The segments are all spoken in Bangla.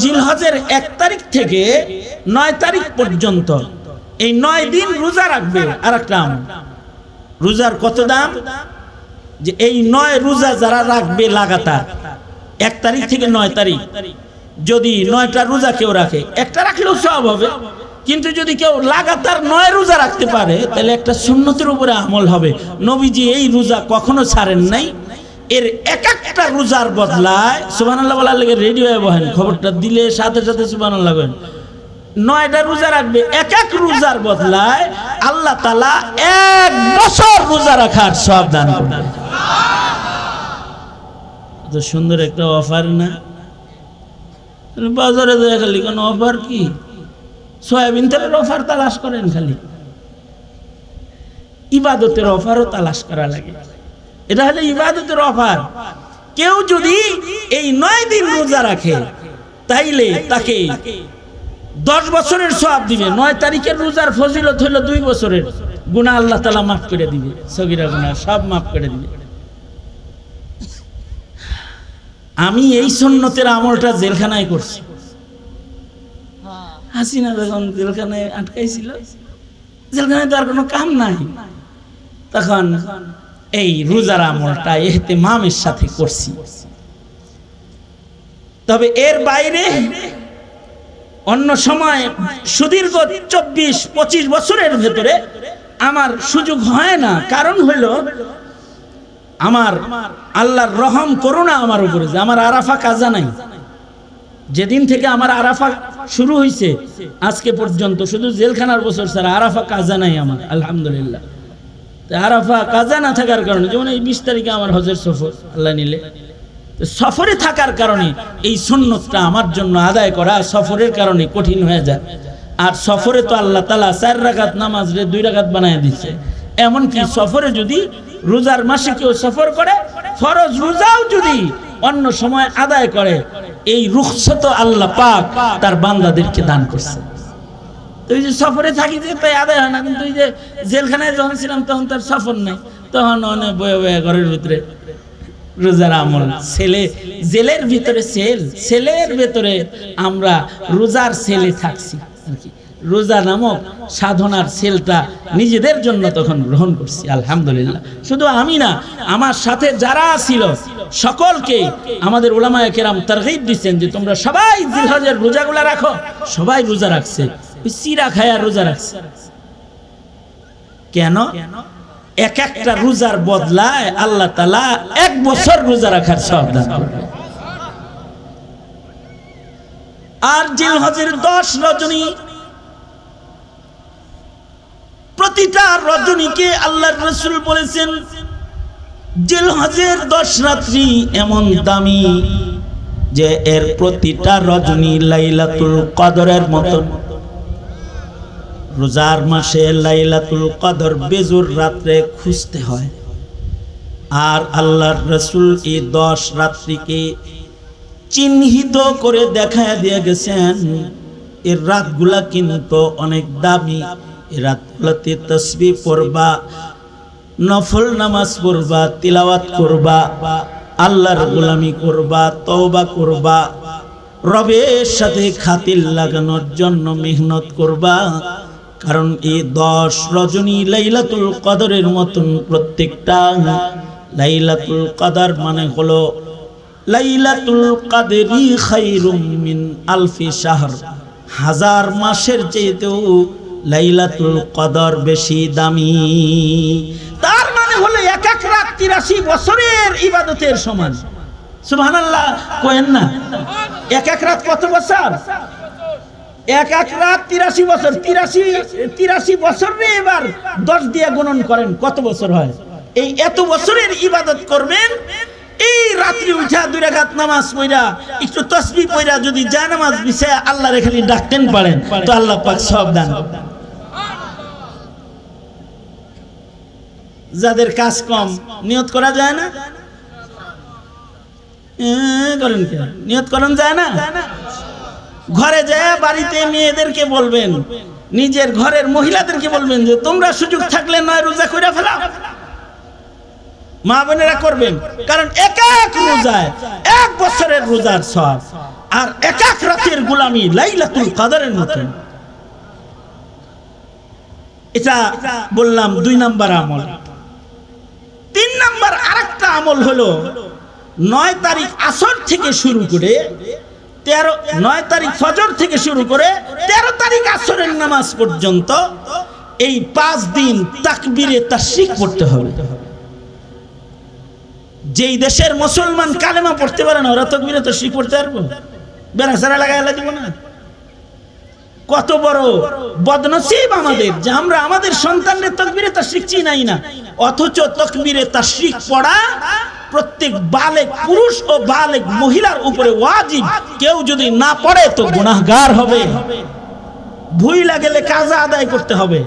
জিলহজের 1 তারিখ থেকে 9 তারিখ পর্যন্ত এই 9 দিন রোজা রাখবে। আর একটা রোজার কত দাম, যে এই 9 রোজা যারা রাখবে লাগাতার 1 তারিখ থেকে 9 তারিখ, যদি 9টা রোজা কেউ রাখে, একটা রাখলেও সওয়াব হবে, কিন্তু যদি কেউ লাগাতার 9 রোজা রাখতে পারে তাহলে একটা সুন্নতের উপরে আমল হবে। নবীজি এই রোজা কখনো ছাড়েন নাই। এর এক একটা রোজার বদলায় সুবহানাল্লাহ বলার লাগে রেডি হয়ে বহেন, খবরটা দিলে সাথে সাথে সুবহানাল্লাহ বলেন। 9টা রোজা রাখবে, এক এক রোজার বদলায় আল্লাহ তাআলা 1 বছর রোজা রাখার সওয়াব দান করবেন। তো সুন্দর একটা অফার না? বাজারে যায় খালি কোন অফার কি, সয়াবিন তেলের অফার তালাশ করেন, খালি ইবাদতের অফারও তালাশ করা লাগে। এটা হলো ইবাদতের অফার। কেউ যদি এই 9 দিন রোজা রাখে তাইলে তাকে 10 বছরের সওয়াব দিবে। 9 তারিখের রোজার ফজিলত হলো 2 বছরের গুনাহ আল্লাহ তাআলা মাফ করে দিবে, সগীরা গুনাহ সব মাফ করে দিবে। আমি এই সুন্নতের আমলটা জেলখানায় করছি। হাসিনা যখন জেলখানায় আটকাইছিল, জেলখানায় তো আর কোনো কাম নাই, তখন এই রোজার আমলটা ইহতিমামের সাথে করছি। তবে এর বাইরে অন্য সময় সুদীর্ঘ 24-25 বছরের ভেতরে আমার সুযোগ হয় না। কারণ হলো আমার আল্লাহর রহম করুণা আমার উপরে, যে আমার আরাফা কাজা নাই। যেদিন থেকে আমার আরাফা শুরু হয়েছে আজকে পর্যন্ত শুধু জেলখানার বছর ছাড়া আরাফা কাজা নাই আমার, আলহামদুলিল্লাহ। আরাফা কাজা না থাকার কারণে, যেমন এই 20 তারিখে আমার হজের সফর, আল্লাহ নিলে সফরে থাকার কারণে এই সুন্নতটা আমার জন্য আদায় করা সফরের কারণে কঠিন হয়ে যায়। আর সফরে তো আল্লাহ তাআলা 4 রাকাত নামাজ 2 রাকাত বানায় দিচ্ছে। এমনকি সফরে যদি রোজার মাসে কেউ সফর করে, ফরজ রোজাও যদি অন্য সময় আদায় করে, এই রুখসত আল্লাহ পাক তার বান্দাদেরকে দান করছে। তুই যে সফরে থাকি যে তাই আদায় হয় না, কিন্তু এই যে জেলখানায় যখন ছিলাম তখন তার সফর নেই, তখন অনেক বয়ে বয়ে ঘরের ভিতরে রোজার আমল। ছেলে জেলের ভিতরে সেলের ভিতরে আমরা রোজার সেলে থাকছি আর কি। রোজা নামক সাধনার সেলটা নিজেদের জন্য তখন গ্রহণ করছি, আলহামদুলিল্লাহ। শুধু আমি না, আমার সাথে যারা ছিল সকলকে আমাদের উলামায়ে কেরাম তারগীব দিচ্ছেন যে তোমরা সবাই জিলহজের রোজাগুলা রাখো। সবাই রোজা রাখছে, সিরা খায়া রোজা রাখছে। কেন? এক একটা রোজার বদলায় আল্লাহ তাআলা 1 বছর রোজা রাখার সওয়াব দান করবে। আর জিলহজের 10 রজনী, প্রতিটা রজনীকে আল্লাহর রাসূল বলেছেন জিলহজের 10 রাত্রি এমন দামি যে এর প্রতিটা রজনী লাইলাতুল কদরের মতো। রোজার মাসে লাইলাতুল কদর বেজুর রাত্রে খুঁজতে হয়। আর আল্লাহর রাসূল এই 10 রাত্রিকে চিহ্নিত করে দেখায় দিয়ে গেছেন এর রাতগুলা কিন্তু অনেক দামি। এই রাতগুলোতে তাসবিহ পড়বা, নফল নামাজ পড়বা, তিলাওয়াত করবা, আল্লাহর গোলামি করবা, তওবা করবা, রবের সাথে খাতির লাগানোর জন্য মেহনত করবা। কারণ এই 10 রজনী লাইলাতুল কদরের মতন প্রত্যেকটা। লাইলাতুল কদর মানে হলো লাইলাতুল কদরি খায়রুম মিন আলফি শাহর, 1000 মাসের চাইতেও লাইলাতুল কদর বেশি দামি। তার মানে হলো এক এক রাত 83 বছরের ইবাদতের সমান। সুবহানাল্লাহ কইেন না? এক এক রাত কত বছর? এক এক রাত 83 বছর। 83 বছর রে এবার 10 দিয়ে গুণন করেন কত বছর হয়। এই এত বছরের ইবাদত করবেন, এই রাত্রি উঠা 2 রাকাত নামাজ পড়া, একটু তাসবিহ পড়া, যদি জানামাজ বিছায়া আল্লাহর খালি ডাকতেন পারেন তো আল্লাহ পাক সব দান করবেন। যাদের কাজ কম নিয়ত করা যায় না, করেন কেন? নিয়ত করেন যায় না? ঘরে যায় বাড়িতে মেয়েদেরকে বলবেন, নিজের ঘরের মহিলাদেরকে বলবেন যে তোমরা সুযোগ থাকলে 9 রোজা কইরা ফেলাও। মা বোনেরা করবেন, কারণ এক এক রোজায় 1 বছরের রোজার সওয়াব, আর এক এক রাতের গোলামি লাইলাতুল কদরের মতো। এটা বললাম 2 নাম্বার আমল। 3 নাম্বার আরেকটা আমল হলো 9 তারিখ আসর থেকে শুরু করে 9 তারিখ ফজর থেকে শুরু করে 13 তারিখ আসরের নামাজ পর্যন্ত এই 5 দিন তাকবীরে তাশরিক পড়তে হবে। যেই দেশের মুসলমান কালেমা পড়তে পারে না, ওরা তাকবীরে তাশরিক পড়তে পারবে? বেরাসারা লাগাইলা দিব না? কত বড় বদনসিব আমাদের যে আমরা আমাদের সন্তানদের তাকবীরে তাশরিক চিনাই না, অথচ তাকবীরে তাশরিক পড়া প্রত্যেক বালেগ পুরুষ ও বালেগ মহিলার উপরে ওয়াজিব। কেউ যদি না পড়ে তো গুনাহগার হবে, ভুল লাগলে কাজা আদায় করতে হবে।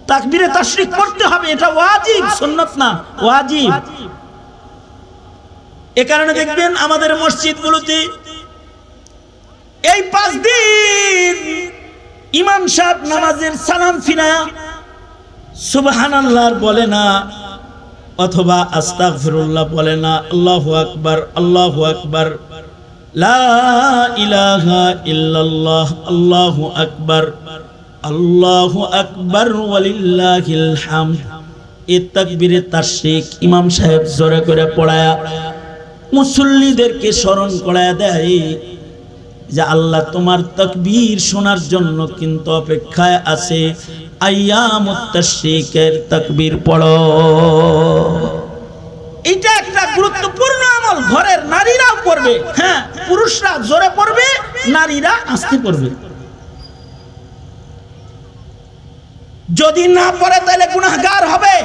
তাকবীরে তাশরিক পড়তে হবে, এটা ওয়াজিব, সুন্নাত না, ওয়াজিব। এ কারণে দেখবেন আমাদের মসজিদগুলোতে এই 5 দিন ইমাম সাহেব নামাজের সালাম ফিরা সুবহানাল্লাহ বলে না, অথবা আস্তাগফিরুল্লাহ বলে না, আল্লাহু আকবার, আল্লাহু আকবার, লা ইলাহা ইল্লাল্লাহ, আল্লাহু আকবার, আল্লাহু আকবার ওয়ালিল্লাহিল হামদ। এই তাকবীরে তাশরিক ইমাম সাহেব জোরে করে পড়ায়া মুসল্লিদেরকে স্মরণ করায়া দেয় যে আল্লাহ তোমার তাকবীর শোনার জন্য কিন্তু অপেক্ষায় আছে, আইয়ামুত তাশরিকের তাকবীর পড়ো। এটা একটা গুরুত্বপূর্ণ আমল, ঘরের নারীরাও করবে। হ্যাঁ, পুরুষরা জোরে পড়বে, নারীরা আস্তে পড়বে। যদি না পড়ে তাহলে গুনাহগার হবে।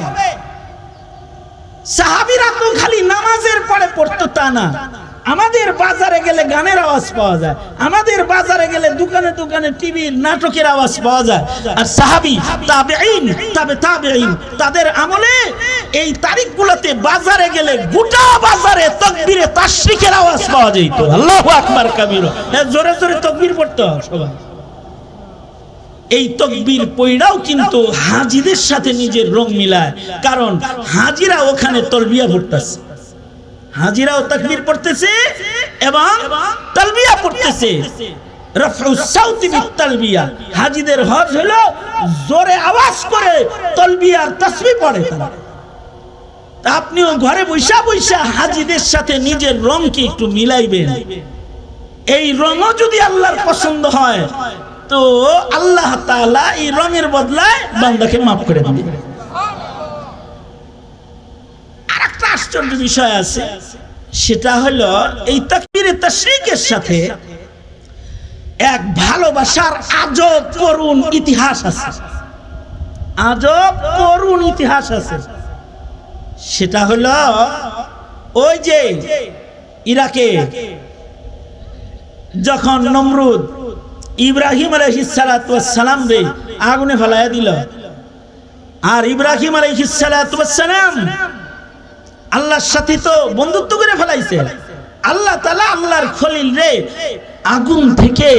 সাহাবীরা তো খালি নামাজের পরে পড়তো তা না, আমাদের বাজারে গেলে গানের আওয়াজ পাওয়া যায়, আমাদের বাজারে গেলে দোকানে দোকানে টিভির নাটকের আওয়াজ পাওয়া যায়। আর সাহাবী, তাবেঈন, তাবেঈন তাদের আমলে এই তারিখগুলোতে বাজারে গেলে গোটা বাজারে তাকবীরে তাশরিকের আওয়াজ পাওয়া যেত। আল্লাহু আকবার কাবীরা, জোরে জোরে তাকবীর পড়তো সবাই। এই তাকবীর পড়াও কিন্তু হাজীদের সাথে নিজের রং মিলায়, কারণ হাজীরা ওখানে তালবিয়া পড়তেছে, হাজীরাও তাকবীর পড়তেছে এবং তালবিয়া পড়তেছে। রাফউস সাউতি বিত তালবিয়া, হাজীদের হজ হলো জোরে আওয়াজ করে তালবিয়া আর তাসবিহ পড়ে তারা। আপনিও ঘরে বৈশা বৈশা হাজীদের সাথে নিজের রংকে একটু মিলাইবেন। এই রঙও যদি আল্লাহর পছন্দ হয় তো আল্লাহ তাআলা এই রঙের বদলায় বান্দাকে মাফ করে দিবেন। আরেকটা আশ্চর্য বিষয় আছে, সেটা হলো এই তাকবীরে তাশরিকের সাথে এক ভালোবাসার আজব করুণ ইতিহাস আছে, আজব করুণ ইতিহাস আছে। সেটা হলো ওই যে ইরাকে যখন নমরুদ ইব্রাহিম আলাইহিস সালাতু ওয়াস সালাম রে আগুনে ফেলায়া দিল, আর ইব্রাহিম আলাইহিস সালাতু ওয়াস সালাম আল্লাহর সাথে তো বন্ধুত্ব করে ফেলাইছে। আল্লাহ তাআলা আল্লাহর খলিল রে আগুন থেকে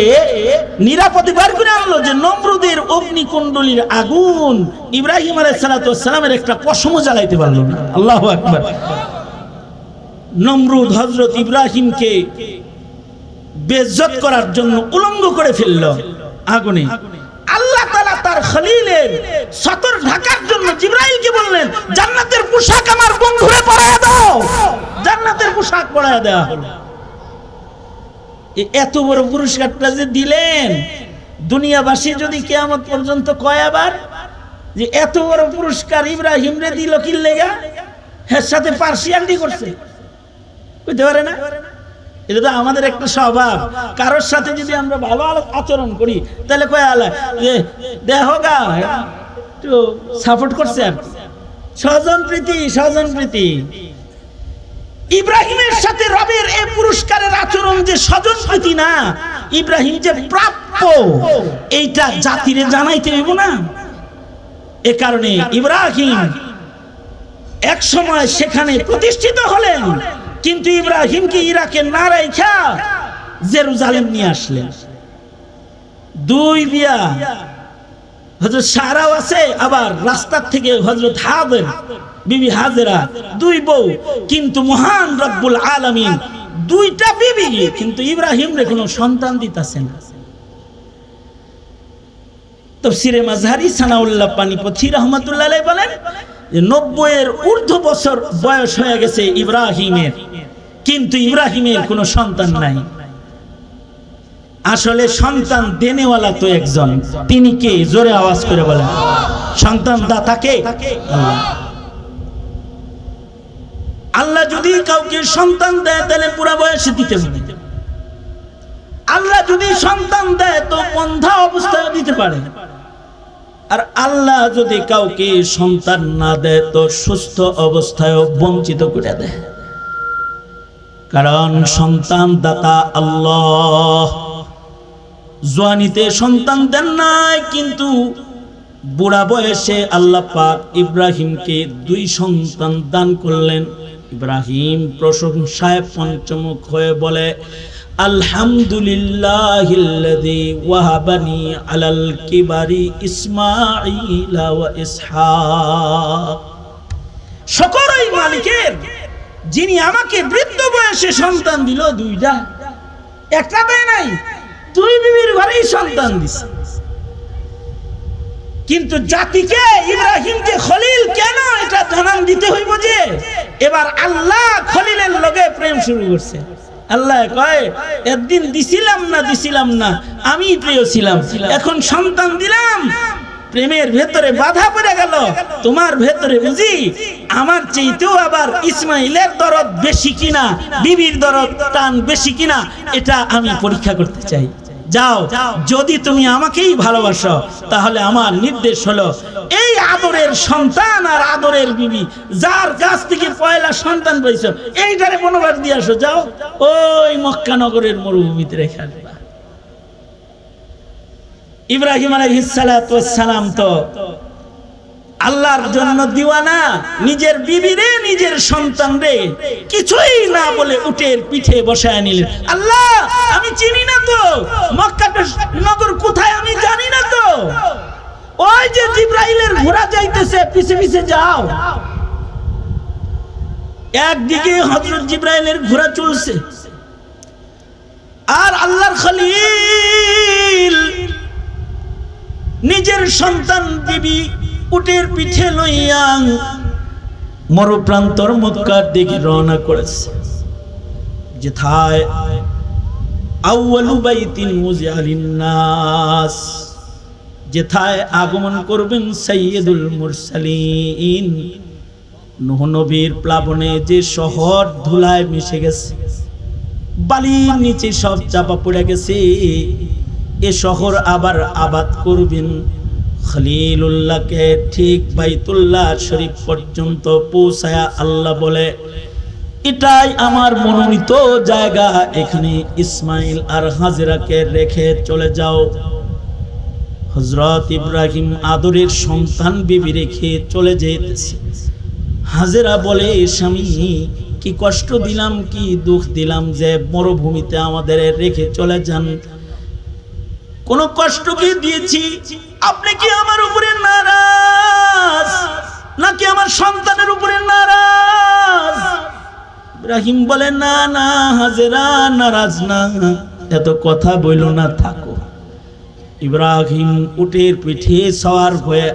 নিরাপদে বের করে আনলো, যে নমরুদের অগ্নিকুণ্ডলীর আগুন ইব্রাহিম আলাইহিস সালাতু ওয়াস সালামের একটা পশমও জ্বালাইতে পারলো না। আল্লাহু আকবার। নমরুদ হযরত ইব্রাহিমকে বেইজ্জত করার জন্য উলঙ্গ করে ফেলল আগুনে। আল্লাহ তাআলা তার খলিলের সতর ঢাকার জন্য জিবরাইলকে বললেন, জান্নাতের পোশাক আমার বন্ধুরে পরায়া দাও। জান্নাতের পোশাক পরায়া দেওয়া হলো। এত বড় পুরস্কারটা যে দিলেন, দুনিয়াবাসী যদি কিয়ামত পর্যন্ত কয় আবার যে এত বড় পুরস্কার ইব্রাহিম রে দিল কি লেগা, এর সাথে পার্সিয়ালিটি করছে, বুঝতে পারে না? এটা তো আমাদের একটা স্বভাব। কারোর সাথে যদি আমরা ভালো আচরণ করি তাহলে কয় আলা যে দেখো গা একটু সাপোর্ট করছে, আর স্বজন প্রীতি, স্বজন প্রীতি। ইব্রাহিমের সাথে রবের এই পুরস্কারের আচরণ যে স্বজন প্রীতি না, ইব্রাহিম যে প্রাপ্য এইটা জাতিরে জানাইতে হইব না। এ কারণে ইব্রাহিম এক সময় সেখানে প্রতিষ্ঠিত হলেন, কিন্তু ইব্রাহিমকে ইরাকে না রাইখা জেরুজালেম নিয়ে আসলেন। 2 বিয়া হযরত সারাও আছে, আবার রাস্তার থেকে হযরত হাজের বিবি হাজেরা, দুই বউ। কিন্তু মহান রব্বুল আলামিন দুইটা বিবি, কিন্তু ইব্রাহিমরে কোনো সন্তান দিতেছে না। তাফসীরে মাযহারি সানাউল্লাহ পানিপথী রাহমাতুল্লাহ আলাইহি বলেন যে 90-এর ঊর্ধ্ব বছর বয়স হয়ে গেছে ইব্রাহিমের, কিন্তু ইব্রাহিমের কোনো সন্তান নাই। আসলে সন্তান দেনেওয়ালা তো একজন, তিনি কে? জোরে আওয়াজ করে বলেন। সন্তান দাতা কে? আল্লাহ। আল্লাহ যদি কাউকে সন্তান দেয় তাহলে পুরা বয়সে দিতে পারে। আল্লাহ যদি সন্তান দেয় তো বন্ধা অবস্থায় দিতে পারে। আর আল্লাহ যদি কাউকে সন্তান না দেয় তো সুস্থ অবস্থায় বঞ্চিত করে দেয়। কারণ সন্তান দাতা আল্লাহ। জওয়ানিতে সন্তান দেন নাই, কিন্তু বুড়া বয়সে আল্লাহ পাক ইব্রাহিমকে 2 সন্তান দান করলেন। ইব্রাহিম প্রশংসায় পঞ্চমুখ হয়ে বলে, আলহামদুলিল্লাহিল্লাযী ওয়াহাবানি আলাল কিবারি ইসমাঈলা ওয়া ইসহাক। সকল ওই মালিকের, যিনি আমাকে বৃদ্ধ বয়সে সন্তান দিল 2টা, একটা দেয় নাই, 2 বিবির ঘরেই সন্তান দিছে। কিন্তু জাতিকে ইব্রাহিমকে খলিল কেন এটা জানান দিতে হইব যে এবার আল্লাহ খলিলের লগে প্রেম শুরু করছে। আল্লাহ কয়, একদিন দিছিলাম না আমি প্রিয় ছিলাম, এখন সন্তান দিলাম, প্রেমের ভেতরে বাধা পড়ে গেল। তোমার ভেতরে বুঝি আমার চাইতেও আবার ইসমাইলের দরদ বেশি কিনা, বিবির দরদ টান বেশি কিনা, এটা আমি পরীক্ষা করতে চাই। যাও, যদি তুমি আমাকেই ভালোবাসো তাহলে আমার নির্দেশ হলো এই আদরের সন্তান আর আদরের বিবি, যার কাছ থেকে পয়লা সন্তান পাইছো, এইটারে বনবাস দিয়ে আসো। যাও, ওই মক্কা নগরের মরুভূমিতে রেখে আসবা। ইব্রাহিম আলাইহিস সালাতু ওয়াস সালাম তো আল্লাহর জন্য দিওয়ানা। নিজের বিবিরে, নিজের সন্তান রে কিছুই না বলে উটের পিঠে বসায় নিলেন। আল্লাহ, আমি চিনি না তো মক্কা নগর কোথায়, আমি জানি না তো। ওই যে জিব্রাইলের ঘোড়া যাইতেছে, পিছে পিছে যাও। একদিকে হযরত জিব্রাইলের ঘোড়া চলছে, আর আল্লাহর খলিল নিজের সন্তান বিবি উটের পিঠে লইয়া মরুপ্রান্তর মক্কার দিকে রওনা করেছে, যেথায় আউয়ালু বাইতিন মুযিআ লিন-নাস, যেথায় আগমন করবেন সাইয়্যিদুল মুরসালিন। নূহ নবীর প্লাবনে যে শহর ধুলায় মিশে গেছে, বালির নিচে সব চাপা পড়ে গেছে, এ শহর আবার আবাদ করবেন। খলিলুল্লাহকে ঠিক বাইতুল্লাহ শরীফ পর্যন্ত পৌঁছায়া আল্লাহ বলে, এটাই আমার মনোনীত জায়গা, এখানে ইসমাইল আর হাজেরাকে রেখে চলে যাও। হযরত ইব্রাহিম আদরের সন্তান বিবি রেখে চলে যেতেছে। হাজেরা বলে, স্বামী কি কষ্ট দিলাম, কি দুঃখ দিলাম যে মরুভূমিতে আমাদের রেখে চলে যান? কোন কষ্ট কি দিয়েছি? আপনি কি আমার উপরে নারাজ, নাকি আমার সন্তানের উপরে নারাজ? ইব্রাহিম বলে, না না হাজেরা, নারাজ না, এত কথা বইল না, থাকো। ইব্রাহিম উটের পিঠে সওয়ার হয়ে